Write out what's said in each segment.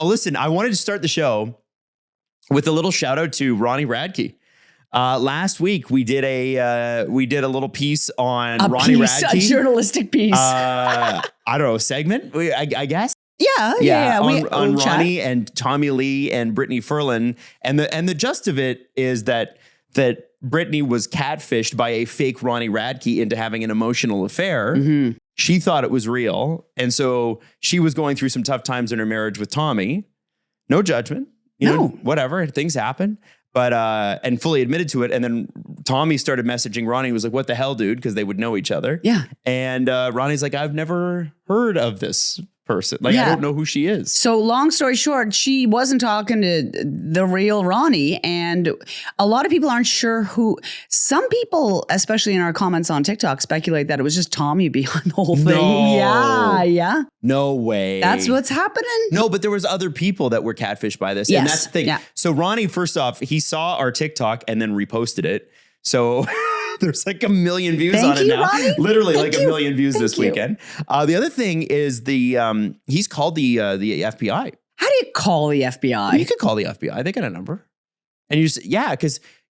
Oh, listen, I wanted to start the show with a little shout out to Ronnie Radke. Last week we did a little piece on Ronnie Radke, a journalistic piece. I don't know, segment, I guess. Yeah. On Ronnie and Tommy Lee and Brittany Ferlin, and the gist of it is that Brittany was catfished by a fake Ronnie Radke into having an emotional affair. Mm-hmm. She thought it was real, and so she was going through some tough times in her marriage with Tommy. No judgment, you know, whatever, things happen. But and fully admitted to it. And then Tommy started messaging Ronnie, was like, what the hell, dude? Because they would know each other. Yeah. And Ronnie's like, I've never heard of this person. Like, I don't know who she is. So long story short, she wasn't talking to the real Ronnie. And a lot of people aren't sure who. Some people, especially in our comments on TikTok, speculate that it was just Tommy behind the whole thing. No. Yeah. No way. That's what's happening. No, but there was other people that were catfished by this. Yes. And that's the thing. Yeah. So Ronnie, first off, he saw our TikTok and then reposted it. So there's like 1 million views on it now. Ronnie? Literally like 1 million views this weekend. The other thing is he's called the FBI. How do you call the FBI? You could call the FBI. They got a number. And you just,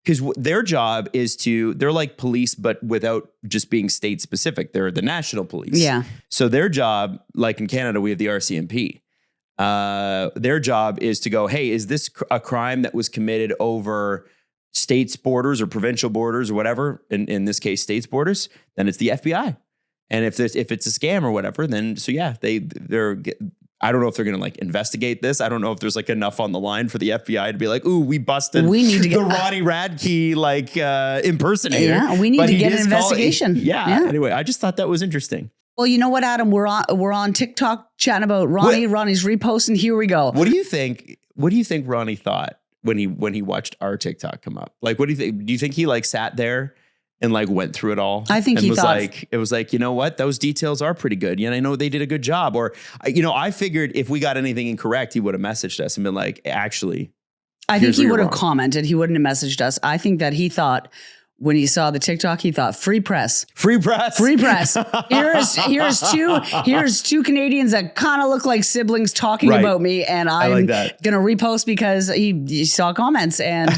because their job is they're like police, but without just being state specific. They're the national police. Yeah. So their job, like in Canada, we have the RCMP. Their job is to go, hey, is this a crime that was committed over states borders or provincial borders or whatever? In this case, states borders, then it's the FBI. And if it's a scam or whatever, then they're I don't know if they're going to like investigate this. I don't know if there's like enough on the line for the FBI to be like, ooh, we busted the Ronnie Radke like impersonator. Yeah, we need to get an investigation. Yeah. Anyway, I just thought that was interesting. Well, you know what, Adam? We're on TikTok chatting about Ronnie. Ronnie's reposting. Here we go. What do you think? What do you think Ronnie thought when he watched our TikTok come up? Like, what do you think? Do you think he like sat there and like went through it all? I think he was thought it was like, you know what? Those details are pretty good. I know they did a good job. Or, I figured if we got anything incorrect, he would have messaged us and been like, actually, I think he would have commented. He wouldn't have messaged us. I think that he thought when he saw the TikTok, he thought free press. Free press. Free press. Here's two Canadians that kind of look like siblings talking about me, and I'm going to repost because he saw comments. And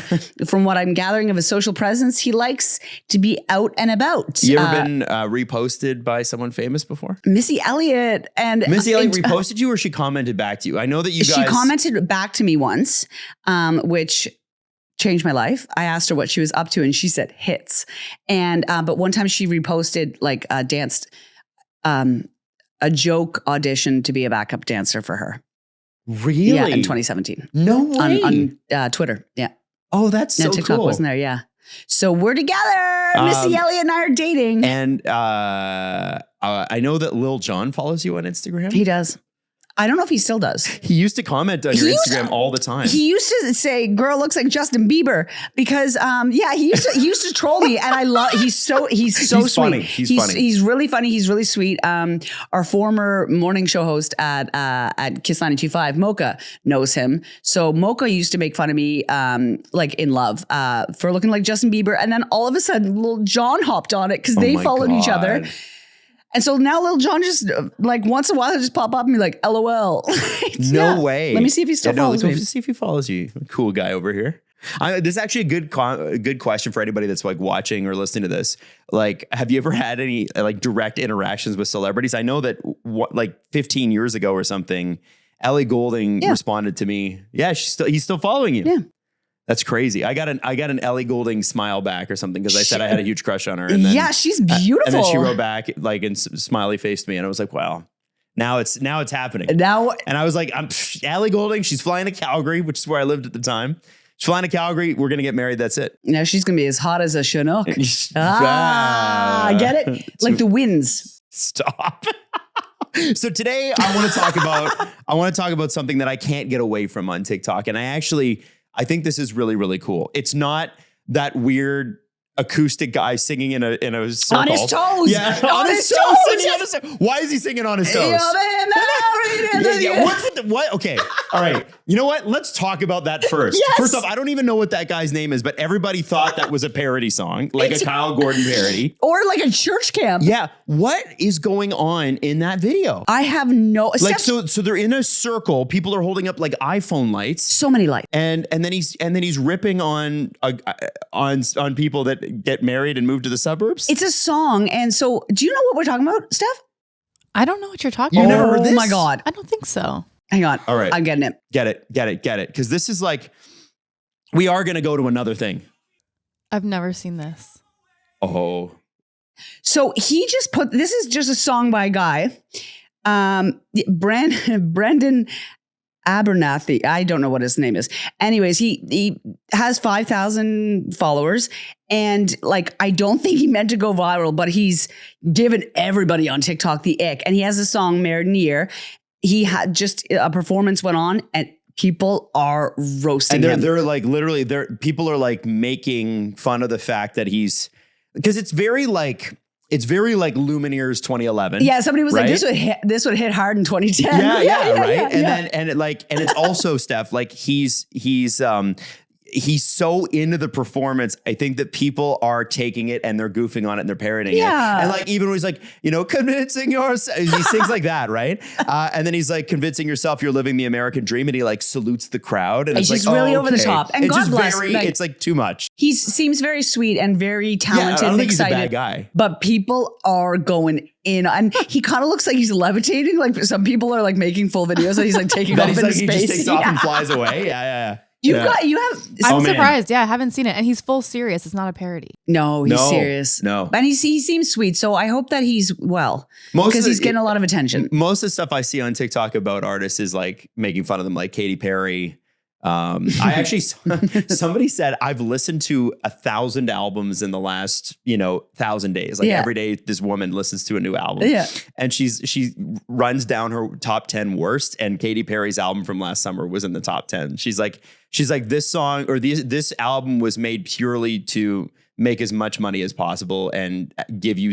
from what I'm gathering of his social presence, he likes to be out and about. You ever been reposted by someone famous before? Missy Elliott. And Missy Elliott reposted you, or she commented back to you? I know that she commented back to me once, which changed my life. I asked her what she was up to and she said hits. And but one time she reposted like danced a joke audition to be a backup dancer for her. Really? Yeah, in 2017. No way. On Twitter. Yeah. Oh, that's so TikTok cool. wasn't there. Yeah. So we're together. Missy Elliott and I are dating. And I know that Lil Jon follows you on Instagram. He does. I don't know if he still does. He used to comment on your Instagram all the time. He used to say, "Girl looks like Justin Bieber," because he used to troll me, and I love. He's so sweet. Funny. He's funny. He's really funny. He's really sweet. Our former morning show host at Kiss 92.5, Mocha, knows him. So Mocha used to make fun of me, like in love, for looking like Justin Bieber, and then all of a sudden, Lil Jon hopped on it because they followed each other. And so now Lil Jon just like once in a while he'll just pop up and be like, LOL. No way. Let me see if he still follows me. Let's see if he follows you. Cool guy over here. This is actually a good question for anybody that's like watching or listening to this. Like, have you ever had any like direct interactions with celebrities? I know that like 15 years ago or something, Ellie Goulding responded to me. Yeah, he's still following you. Yeah. That's crazy. I got an Ellie Goulding smile back or something because I said I had a huge crush on her. And then, she's beautiful. And then she wrote back like and smiley faced me, and I was like, wow, now it's happening. And I was like, Ellie Goulding. She's flying to Calgary, which is where I lived at the time. She's flying to Calgary. We're gonna get married. That's it. Now she's gonna be as hot as a Chinook. Get it? Like the winds. Stop. So today I want to talk about something that I can't get away from on TikTok, and I think this is really, really cool. It's not that weird acoustic guy singing in a circle. On his toes. Yeah, On his singing toes. on his toes. Why is he singing on his toes? What? Okay. All right. You know what? Let's talk about that first. Yes. First off, I don't even know what that guy's name is, but everybody thought that was a parody song, like a Kyle Gordon parody. Or like a church camp. Yeah. What is going on in that video? I have no... Like, so they're in a circle. People are holding up like iPhone lights. So many lights. And then he's ripping on people that get married and move to the suburbs. It's a song. And so do you know what we're talking about, Steph? I don't know what you're talking You about. never heard this? Oh my God. I don't think so. Hang on. All right. I'm getting it. Get it. Because this is like, we are going to go to another thing. I've never seen this. Oh. So he just put, this is just a song by a guy. Brendan Abernathy. I don't know what his name is. Anyways, he has 5,000 followers. And like, I don't think he meant to go viral, but he's given everybody on TikTok the ick. And he has a song, Married in a Year. He had just a performance went on and people are roasting him. And they're like, literally, people are like making fun of the fact that because it's very like Lumineers 2011. Yeah, somebody was right? like, this would hit hard in 2010. Yeah, right. Yeah, and it's also Steph, like he's so into the performance. I think that people are taking it and they're goofing on it and they're parodying it. And like, even when he's like, convincing yourself, he sings like that, right? And then he's like, convincing yourself you're living the American dream, and he like salutes the crowd. And it's just like, really over the top. And it's God just bless. it's like too much. He seems very sweet and very talented I don't and think excited. he's a bad guy. But people are going in, and he kind of looks like he's levitating. Like some people are like making full videos that he's like taking off into space. He just takes off and flies away. Yeah. You have. I'm surprised. Yeah, I haven't seen it. And he's full serious. It's not a parody. No, he's serious. No. And he seems sweet. So I hope that he's well. Because he's getting a lot of attention. Most of the stuff I see on TikTok about artists is like making fun of them, like Katy Perry. I actually, somebody said, I've listened to 1,000 albums in the last, 1,000 days. Like every day this woman listens to a new album. Yeah. And she runs down her top 10 worst. And Katy Perry's album from last summer was in the top 10. She's like, this song or this album was made purely to make as much money as possible and give you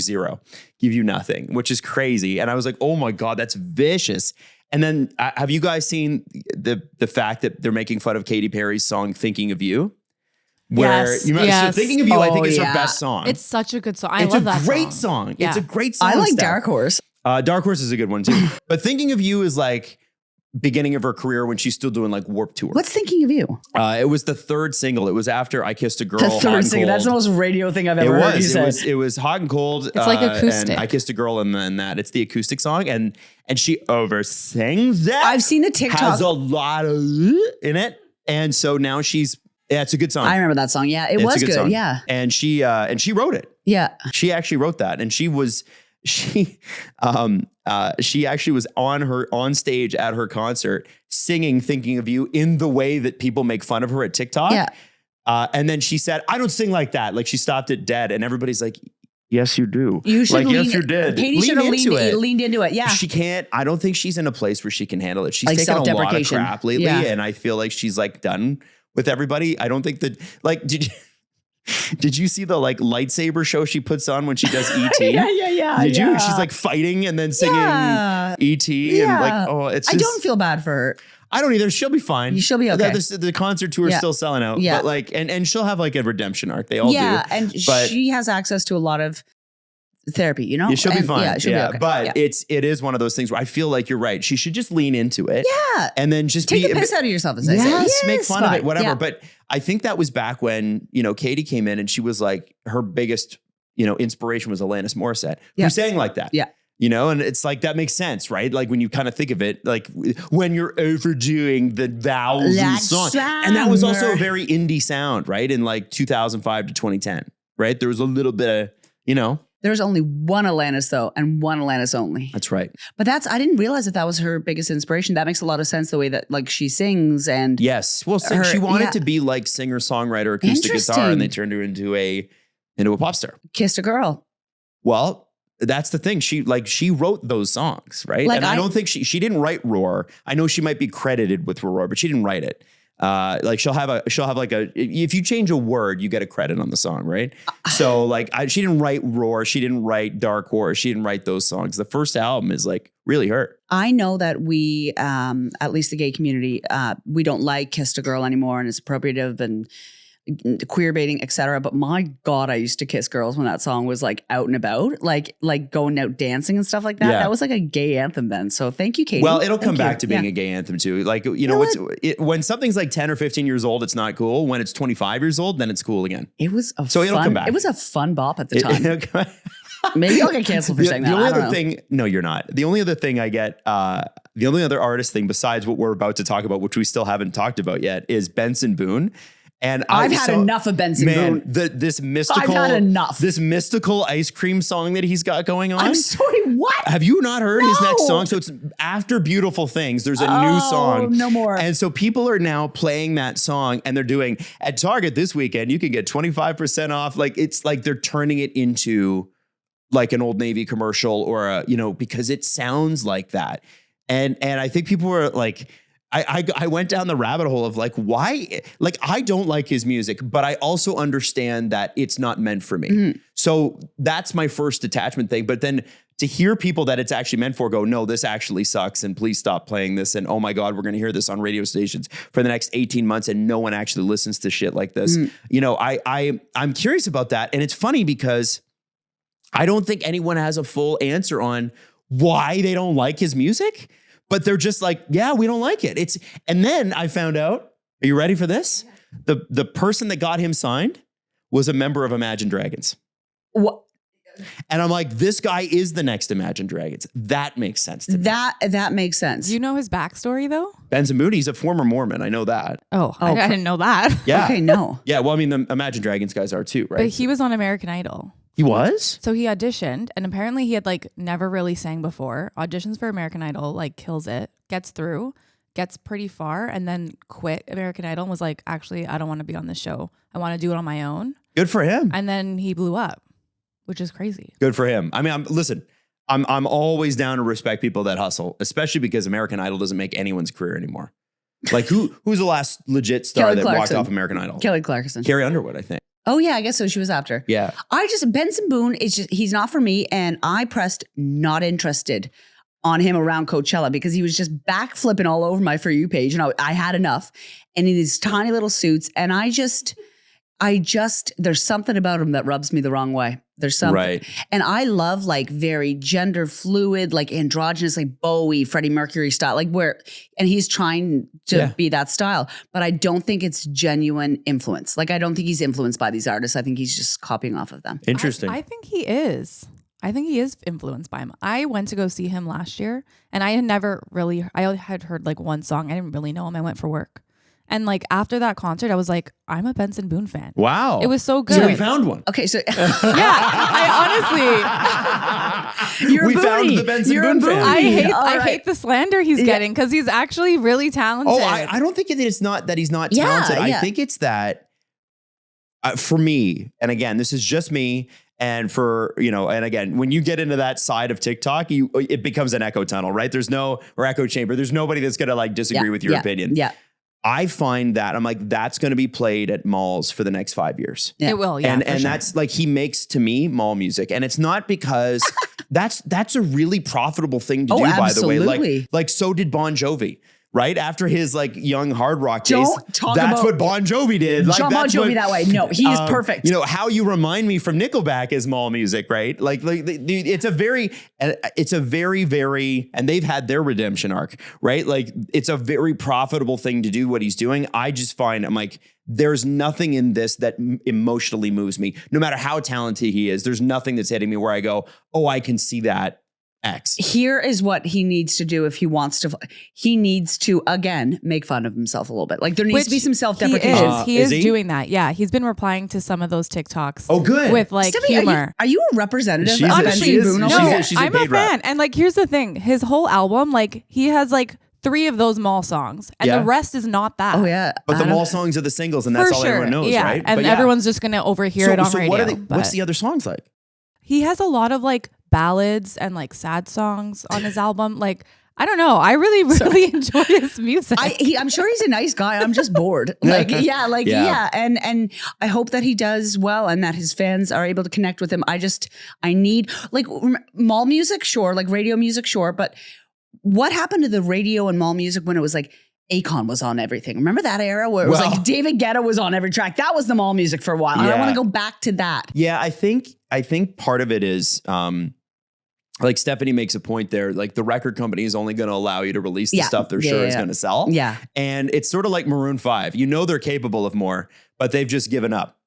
nothing, which is crazy. And I was like, oh my God, that's vicious. And then have you guys seen the fact that they're making fun of Katy Perry's song "Thinking of You"? Where yes. So "Thinking of You" I think is her best song. It's such a good song. I love that. It's a great song. Yeah. It's a great song. I like Steph. Dark Horse. Dark Horse is a good one too. But "Thinking of You" is like beginning of her career when she's still doing like Warped Tour. What's Thinking of You? It was the third single. It was after I Kissed a Girl. The third single. That's the most radio thing I've ever heard you say. It was Hot and Cold. It's like acoustic. And I Kissed a Girl and then that. It's the acoustic song. And she oversins that. I've seen the TikTok. Has a lot of in it. And so now it's a good song. I remember that song. Yeah, it was good. Song. Yeah. And she wrote it. Yeah. She actually wrote that. And she actually was on stage at her concert singing "Thinking of You" in the way that people make fun of her at TikTok. Yeah. And then she said, "I don't sing like that." Like she stopped it dead, and everybody's like, "Yes, you do." You should yes, you did. Katie should have leaned into it. Yeah. She can't. I don't think she's in a place where she can handle it. She's Like taken a lot of self-deprecation. crap lately, Yeah. and I feel like she's like done with everybody. I don't think that Did you see the like lightsaber show she puts on when she does E.T.? Yeah. Did you? She's like fighting and then singing E.T. and like, oh, it's just, I don't feel bad for her. I don't either. She'll be fine. She'll be okay. The concert tour is still selling out. Yeah. But like, and she'll have like a redemption arc. They all do. And she has access to a lot of therapy, Yeah, she'll be fine. Yeah, she'll be okay. But it is one of those things where I feel like you're right. She should just lean into it. Yeah. And then just take a piss out of yourself, as I say. Yes, make fun of it, whatever. Yeah. But I think that was back when, Katie came in and she was like, her biggest, inspiration was Alanis Morissette, who sang like that. Yeah. And it's like, that makes sense, right? Like when you kind of think of it, like when you're overdoing the vowels in the song. And that was also a very indie sound, right? In like 2005 to 2010, right? There was a little bit of, There's only one Alanis though, and one Alanis only. That's right. But I didn't realize that was her biggest inspiration. That makes a lot of sense, the way that like she sings and. Yes. Well, she wanted to be like singer, songwriter, acoustic guitar, and they turned her into a pop star. Kissed a Girl. Well, that's the thing. She wrote those songs, right? Like and I don't think she didn't write Roar. I know she might be credited with Roar, but she didn't write it. Like she'll have like if you change a word, you get a credit on the song, right? So like she didn't write Roar, she didn't write Dark Horse, she didn't write those songs. The first album is like really her. I know that we, at least the gay community, we don't like Kissed a Girl anymore, and it's appropriative and queer baiting, etc. But my God, I used to kiss girls when that song was like out and about, like going out dancing and stuff like that. Yeah. That was like a gay anthem then. So thank you, Katie. Well, it'll come Thank back you. to being Yeah. a gay anthem too. Like, you know, when something's like 10 or 15 years old, it's not cool. When it's 25 years old, then it's cool again. It was it'll come back. It was a fun bop at the time. Maybe I'll get canceled for saying that. The only I don't other know. thing, no, you're not. The only other thing I get, the only other artist thing besides what we're about to talk about, which we still haven't talked about yet, is Benson Boone. And I've had enough of Benson Boone. This mystical, I've had enough. This mystical ice cream song that he's got going on. I'm sorry, what? Have you not heard his next No. song? So it's after Beautiful Things. There's a new song. No more. And so people are now playing that song and they're doing at Target this weekend, you can get 25% off. Like it's like they're turning it into like an Old Navy commercial or a, you know, because it sounds like that. And I think people were like, I went down the rabbit hole of like, why? Like, I don't like his music, but I also understand that it's not meant for me. Mm-hmm. So that's my first attachment thing. But then to hear people that it's actually meant for go, no, this actually sucks. And please stop playing this. And oh my God, we're going to hear this on radio stations for the next 18 months. And no one actually listens to shit like this. You know, I'm curious about that. And it's funny because I don't think anyone has a full answer on why they don't like his music. But they're just like, yeah, we don't like it. And then I found out, are you ready for this? The person that got him signed was a member of Imagine Dragons. What? And I'm like, this guy is the next Imagine Dragons. That makes sense to me. That makes sense. Do you know his backstory though? Benson Boone, he's a former Mormon. I know that. Oh, I didn't know that. Yeah. Okay, no. Yeah, well, I mean, the Imagine Dragons guys are too, right? But he was on American Idol. He was? So he auditioned and apparently he had like never really sang before. Auditions for American Idol, like kills it, gets through, gets pretty far, and then quit American Idol and was like, actually, I don't want to be on this show. I want to do it on my own. Good for him. And then he blew up, which is crazy. Good for him. I mean, I'm always down to respect people that hustle, especially because American Idol doesn't make anyone's career anymore. Like who's the last legit star Kelly that Clarkson. walked off American Idol? Kelly Clarkson. Carrie Underwood, I think. Oh yeah, I guess so. She was after. Yeah. Benson Boone is just, he's not for me. And I pressed not interested on him around Coachella because he was just backflipping all over my For You page. And I had enough. And in these tiny little suits. And I just, there's something about him that rubs me the wrong way. There's something. Right. And I love like very gender fluid, like androgynous, like Bowie, Freddie Mercury style, like and he's trying to be that style, but I don't think it's genuine influence. Like, I don't think he's influenced by these artists. I think he's just copying off of them. Interesting. I think he is. I think he is influenced by him. I went to go see him last year and I had heard like one song. I didn't really know him. I went for work. And like after that concert, I was like, I'm a Benson Boone fan. Wow. It was so good. So we found one. Okay, so Yeah, I honestly, you're We a found booty. the Benson You're Boone a fan. booty. I hate the slander he's getting because he's actually really talented. Oh, I don't think it's not that he's not talented. I think it's that for me, and again, this is just me. And and again, when you get into that side of TikTok, it becomes an echo tunnel, right? Or echo chamber. There's nobody that's going to like disagree with your opinion. Yeah. I find that I'm like, that's going to be played at malls for the next 5 years. Yeah. It will, yeah. And for sure. that's like, he makes to me mall music. And it's not because that's a really profitable thing to do, by the way. absolutely. Like so did Bon Jovi. Right after his like young hard rock days, Don't talk that's about what Bon Jovi did. Like John Bon that's Jovi what, that way. No, he is perfect. You know How You Remind Me from Nickelback is mall music, right? Like it's a very, and they've had their redemption arc, right? Like it's a very profitable thing to do what he's doing. I just find I'm like, there's nothing in this that emotionally moves me. No matter how talented he is, there's nothing that's hitting me where I go, oh, I can see that. X. Here is what he needs to do if he wants to. He needs to, again, make fun of himself a little bit. Like there needs to be some self-deprecation. He is doing that. Yeah. He's been replying to some of those TikToks. Oh, good. With like Stephanie, humor. Are you a representative She's of a- Benson she is- Boone? no, No, she's a I'm a paid rep. fan. And like, here's the thing. His whole album, like he has like 3 of those mall songs and Yeah. the rest is not that. Oh yeah, But the Adam. mall songs are the singles, and that's For all sure. everyone knows, yeah. right? And But yeah. everyone's just going to overhear it on radio. What's but the other songs like? he has a lot of like ballads and like sad songs on his album. Like I don't know. I really enjoy his music. I'm sure he's a nice guy. I'm just bored. Yeah. And I hope that he does well and that his fans are able to connect with him. I need like mall music, sure, like radio music, sure. But what happened to the radio and mall music when it was like Akon was on everything? Remember that era where it was like David Guetta was on every track? That was the mall music for a while. And I want to go back to that. Yeah, I think part of it is like Stephanie makes a point there, like the record company is only going to allow you to release the stuff they're sure is going to sell. Yeah. And it's sort of like Maroon 5. You know they're capable of more, but they've just given up.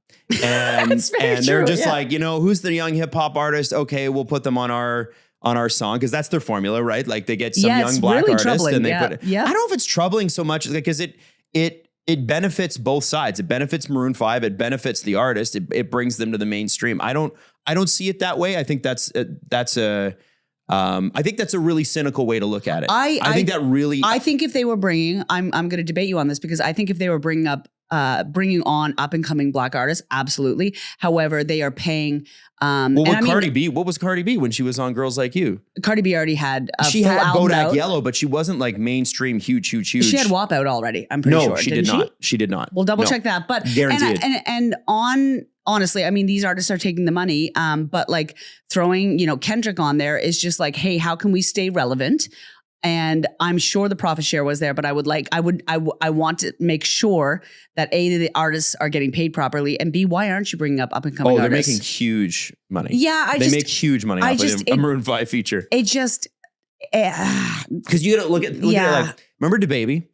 And they're just like, who's the young hip hop artist? Okay, we'll put them on our song because that's their formula, right? Like they get some young black really artist troubling. and they put it. Yeah. I don't know if it's troubling so much because it benefits both sides. It benefits Maroon 5. It benefits the artist. It brings them to the mainstream. I don't see it that way. I think that's a really cynical way to look at it. I think if they were bringing, I'm going to debate you on this because I think if they were bringing on up and coming black artists, absolutely. However, they are paying. Cardi B, what was Cardi B when she was on Girls Like You? Cardi B already had she full had album Bodak out. Yellow, but she wasn't like mainstream huge. She had WAP out already. I'm pretty sure. No, she did not. She did not. We'll double check that. But guaranteed. Honestly, I mean, these artists are taking the money, but like throwing, Kendrick on there is just like, hey, how can we stay relevant? And I'm sure the profit share was there, but I want to make sure that A, the artists are getting paid properly, and B, why aren't you bringing up and coming artists? Oh, they're making huge money. Yeah, they make huge money off of a Maroon 5 feature. It just because you got to look at it like, remember DaBaby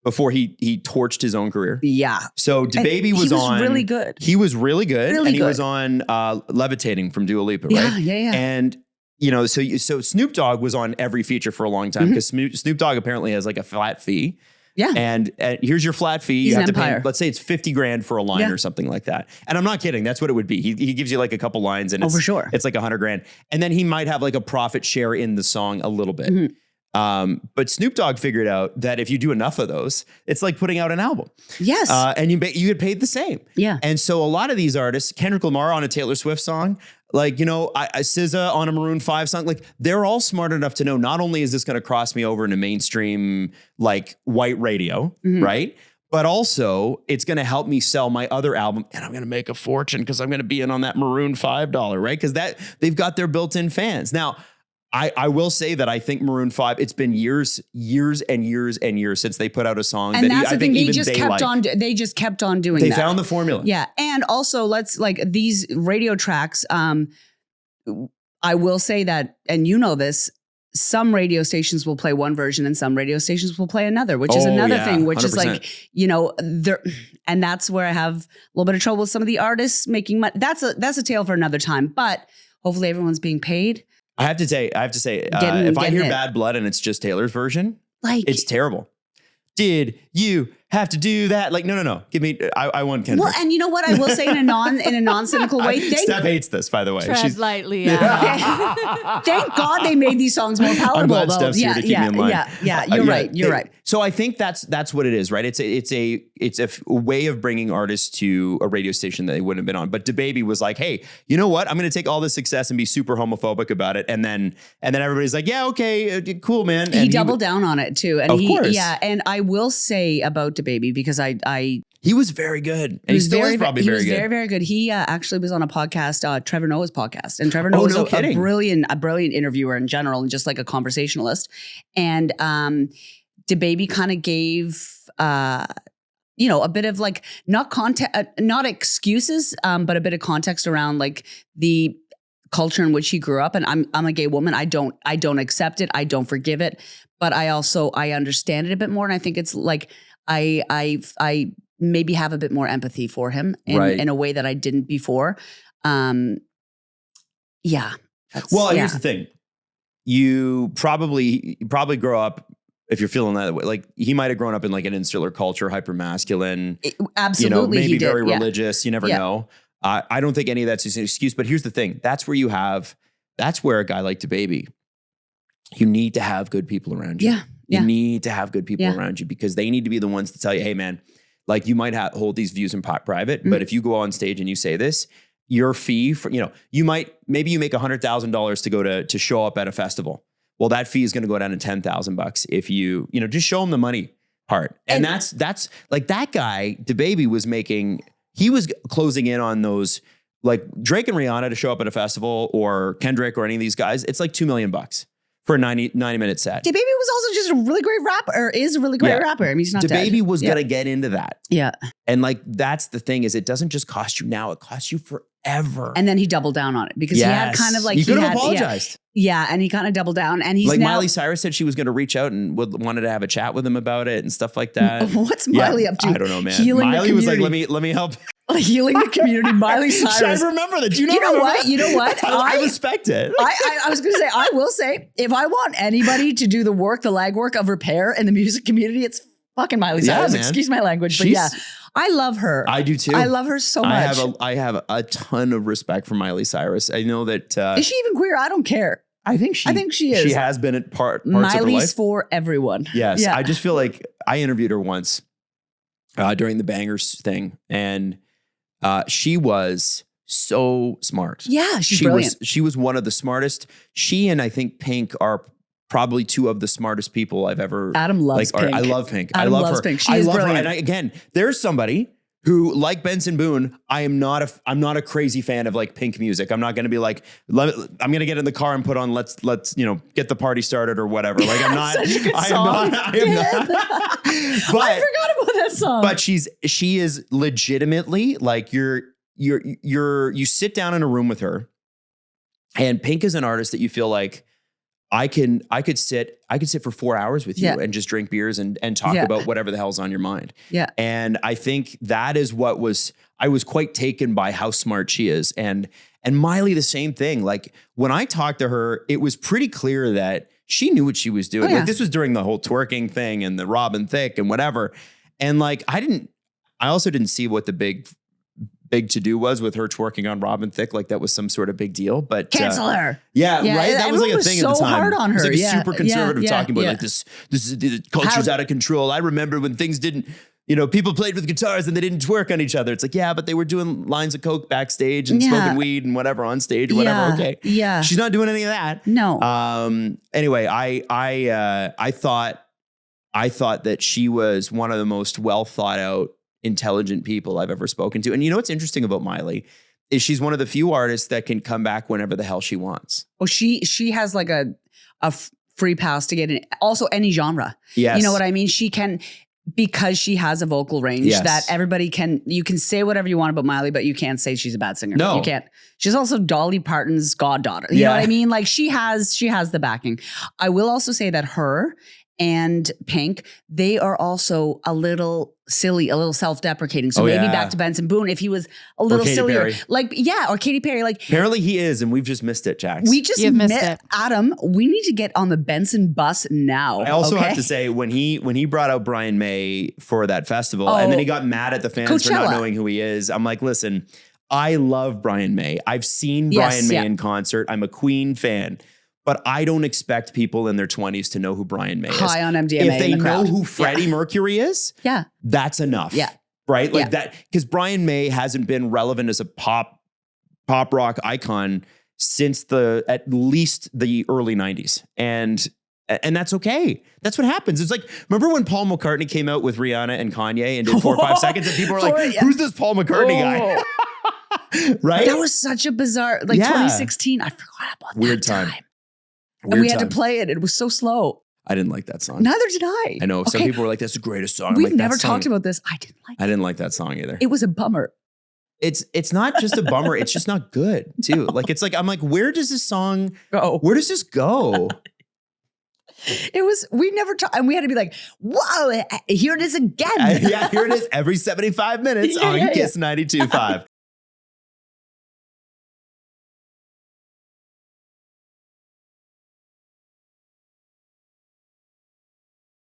before he torched his own career. Yeah. So DaBaby was really good. He was really good, really and he good. was on Levitating from Dua Lipa, right? Yeah. And so Snoop Dogg was on every feature for a long time because Snoop Dogg apparently has like a flat fee. Yeah. And here's your flat fee. He's you have an to empire. pay, let's say it's $50,000 for a line or something like that. And I'm not kidding. That's what it would be. He gives you like a couple lines and for sure. It's like $100,000. And then he might have like a profit share in the song a little bit. Mm-hmm. But Snoop Dogg figured out that if you do enough of those, it's like putting out an album. Yes. And you get paid the same. Yeah. And so a lot of these artists, Kendrick Lamar on a Taylor Swift song, like, SZA on a Maroon 5 song, like they're all smart enough to know not only is this going to cross me over into mainstream, like white radio, right? But also it's going to help me sell my other album and I'm going to make a fortune because I'm going to be in on that Maroon $5, right? Because they've got their built-in fans. Now, I will say that I think Maroon 5, it's been years and years since they put out a song. And that's the thing. They just kept on doing that. They found the formula. Yeah. And also let's like these radio tracks. I will say that, and you know this, some radio stations will play one version and some radio stations will play another, which is another thing, which 100%. Is like, and that's where I have a little bit of trouble with some of the artists making money. That's a tale for another time, but hopefully everyone's being paid. I have to say, if I hear Bad Blood and it's just Taylor's version, like it's terrible. Did you have to do that? Like, no. Give me, I want Kendrick. Well, and you know what? I will say in a non-cynical way. Steph hates this, by the way. Tread lightly. Yeah. Thank God they made these songs more palatable. I'm glad Steph's here to keep me in line. Yeah. You're right. So I think that's what it is, right? It's a way of bringing artists to a radio station that they wouldn't have been on. But DaBaby was like, hey, you know what? I'm going to take all this success and be super homophobic about it. And then everybody's like, yeah, okay, cool, man. And he doubled down on it too. And of course. Yeah. And I will say about DaBaby, because he was very good. And he still is probably very good. He was very, very good. He actually was on a podcast, Trevor Noah's podcast. And Trevor Noah is a brilliant interviewer in general and just like a conversationalist. And DaBaby kind of gave a bit of like not excuses, but a bit of context around like the culture in which he grew up. And I'm a gay woman. I don't accept it. I don't forgive it. But I understand it a bit more. And I think it's like I maybe have a bit more empathy for him in a way that I didn't before. Yeah. Well, here's the thing. You probably grow up, if you're feeling that way, like he might have grown up in like an insular culture, hyper masculine. Absolutely. Maybe very religious. You never know. I don't think any of that's an excuse, but here's the thing. That's where a guy like DaBaby, you need to have good people around you. Yeah. You need to have good people around you because they need to be the ones to tell you, hey man, like you might hold these views in private, but if you go on stage and you say this, your fee for, you make $100,000 to go to show up at a festival. well, that fee is going to go down to $10,000 if you just show them the money part. And that's like that guy, DaBaby he was closing in on those, like Drake and Rihanna to show up at a festival, or Kendrick or any of these guys. It's like $2 million for a 90-minute set. DaBaby was also just a really great rapper, or is a really great rapper. I mean, he's not dead. DaBaby was going to get into that. Yeah. And like, that's the thing, is it doesn't just cost you now, it costs you forever. And then he doubled down on it because he had kind of like, he could have apologized. Yeah. And he kind of doubled down, and he's like now, Miley Cyrus said she was going to reach out and wanted to have a chat with him about it and stuff like that. What's Miley up to? I don't know, man. Healing Miley was like, let me help. Healing the community. Miley Cyrus. I remember that. You know what? You know what? I respect it. I was going to say, I will say, if I want anybody to do the legwork of repair in the music community, it's fucking Miley Cyrus. Man. Excuse my language, but yeah, I love her. I do too. I love her so much. I have a ton of respect for Miley Cyrus. I know that. Is she even queer? I don't care. I think she is. She has been at parts Miley's of her life. For everyone. Yes. Yeah. I just feel like I interviewed her once during the Bangers thing, and she was so smart. Yeah, she's brilliant. She was one of the smartest. She and I think Pink are probably two of the smartest people I've ever. Adam loves Pink. I love Pink. Adam I love loves her. Pink. She is brilliant. Her. And again, there's somebody who, like Benson Boone, I'm not a crazy fan of like Pink music. I'm not going to be like, I'm going to get in the car and put on let's get the party started or whatever. Like I'm not. Such a good song. I am not. But I forgot about that song. But she is legitimately like you sit down in a room with her, and Pink is an artist that you feel like I could sit for 4 hours with you and just drink beers and talk about whatever the hell's on your mind. Yeah. And I think that is I was quite taken by how smart she is. And Miley, the same thing. Like when I talked to her, it was pretty clear that she knew what she was doing. Like this was during the whole twerking thing and the Robin Thicke and whatever. And like, I also didn't see what the big to do was with her twerking on Robin Thicke. Like that was some sort of big deal, but cancel her. Yeah, right. That was like a thing so at the time. Hard on her. It was like a super conservative talking about like this is the culture's out of control. I remember when things didn't, people played with guitars and they didn't twerk on each other. It's like, yeah, but they were doing lines of coke backstage and smoking weed and whatever on stage or whatever. Okay. Yeah. She's not doing any of that. No. Anyway, I thought that she was one of the most well thought out, intelligent people I've ever spoken to. And you know what's interesting about Miley is she's one of the few artists that can come back whenever the hell she wants. Oh, she has like a free pass to get in also any genre. Yes. You know what I mean? She can, because she has a vocal range that everybody you can say whatever you want about Miley, but you can't say she's a bad singer. No. You can't. She's also Dolly Parton's goddaughter. You know what I mean? Like she has the backing. I will also say that her and Pink, they are also a little silly, a little self-deprecating. So maybe back to Benson Boone, if he was a little sillier. Perry. Or Katy Perry. Like apparently he is, and we've just missed it, Jax. We just missed it. Adam, we need to get on the Benson bus now. I also have to say, when he brought out Brian May for that festival, and then he got mad at the fans for not knowing who he is, I'm like, listen, I love Brian May. I've seen Brian May in concert. I'm a Queen fan. But I don't expect people in their 20s to know who Brian May is. High on MDMA. If they know who Freddie Mercury is, that's enough. Yeah. Right? Like that, because Brian May hasn't been relevant as a pop rock icon since at least the early 90s. And that's okay. That's what happens. It's like, remember when Paul McCartney came out with Rihanna and Kanye and did 4 or 5 seconds and people were like, who's this Paul McCartney guy? Right? That was such a bizarre, 2016. I forgot about Weird that time. And we had to play it. It was so slow. I didn't like that song. Neither did I. I know. Some people were like, that's the greatest song. We've never talked about this. I didn't like that song either. It was a bummer. It's not just a bummer. It's just not good too. Like, it's like, I'm like, where does this song go? Where does this go? We never talked, and we had to be like, whoa, here it is again. Here it is every 75 minutes on Kiss 92.5.